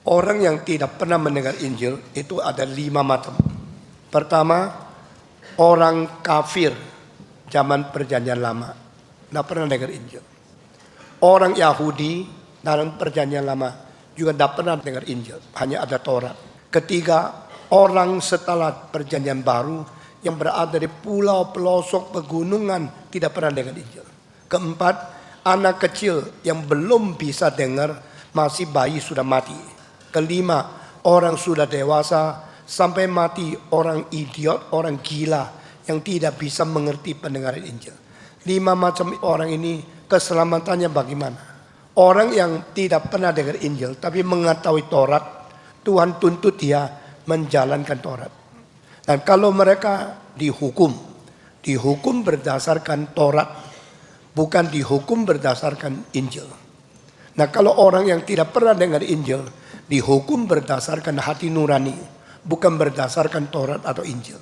Orang yang tidak pernah mendengar Injil itu ada 5 macam. Pertama, orang kafir zaman perjanjian lama, tidak pernah dengar Injil. Orang Yahudi dalam perjanjian lama juga tidak pernah dengar Injil, hanya ada Taurat. Ketiga, orang setelah perjanjian baru yang berada di pulau pelosok pegunungan tidak pernah dengar Injil. Keempat, anak kecil yang belum bisa dengar, masih bayi sudah mati. Kelima, orang sudah dewasa sampai mati, orang idiot, orang gila yang tidak bisa mengerti pendengaran Injil. 5 macam orang ini keselamatannya bagaimana? Orang yang tidak pernah dengar Injil tapi mengetahui Taurat, Tuhan tuntut dia menjalankan Taurat. Dan kalau mereka dihukum berdasarkan Taurat, bukan dihukum berdasarkan Injil. Nah, kalau orang yang tidak pernah dengar Injil dihukum berdasarkan hati nurani, bukan berdasarkan Taurat atau Injil.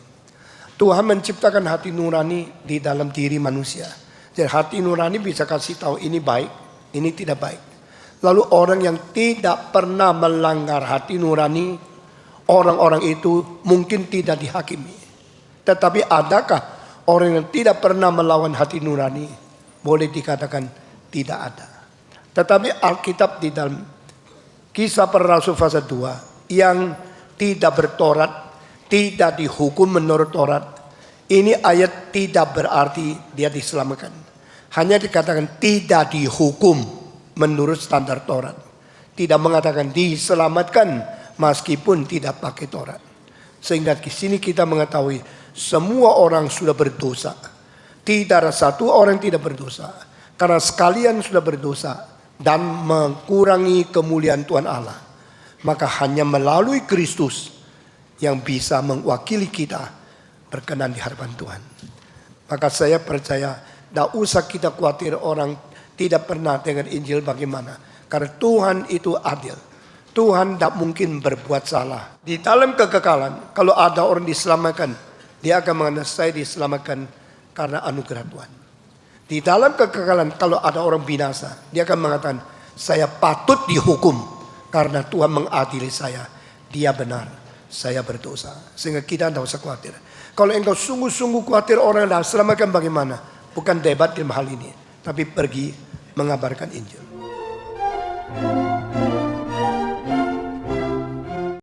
Tuhan menciptakan hati nurani di dalam diri manusia. Jadi hati nurani bisa kasih tahu ini baik, ini tidak baik. Lalu orang yang tidak pernah melanggar hati nurani, orang-orang itu mungkin tidak dihakimi. Tetapi adakah orang yang tidak pernah melawan hati nurani? Boleh dikatakan tidak ada. Tetapi Alkitab di dalam Kisah Para Rasul pasal 2 yang tidak bertorat, tidak dihukum menurut Taurat. Ini ayat tidak berarti dia diselamatkan. Hanya dikatakan tidak dihukum menurut standar Taurat. Tidak mengatakan diselamatkan meskipun tidak pakai Taurat. Sehingga di sini kita mengetahui semua orang sudah berdosa. Tidak ada satu orang yang tidak berdosa. Karena sekalian sudah berdosa dan mengurangi kemuliaan Tuhan Allah, maka hanya melalui Kristus yang bisa mewakili kita berkenan di hadapan Tuhan. Maka saya percaya tidak usah kita khawatir orang tidak pernah dengar Injil bagaimana, karena Tuhan itu adil. Tuhan tidak mungkin berbuat salah. Di dalam kekekalan, kalau ada orang diselamatkan, dia akan mengatakan saya diselamatkan karena anugerah Tuhan. Di dalam kekekalan, kalau ada orang binasa, dia akan mengatakan saya patut dihukum karena Tuhan mengadili saya. Dia benar, saya berdosa. Sehingga kita tidak usah khawatir. Kalau engkau sungguh-sungguh khawatir orang yang selamatkan bagaimana, bukan debat dalam hal ini, tapi pergi mengabarkan Injil.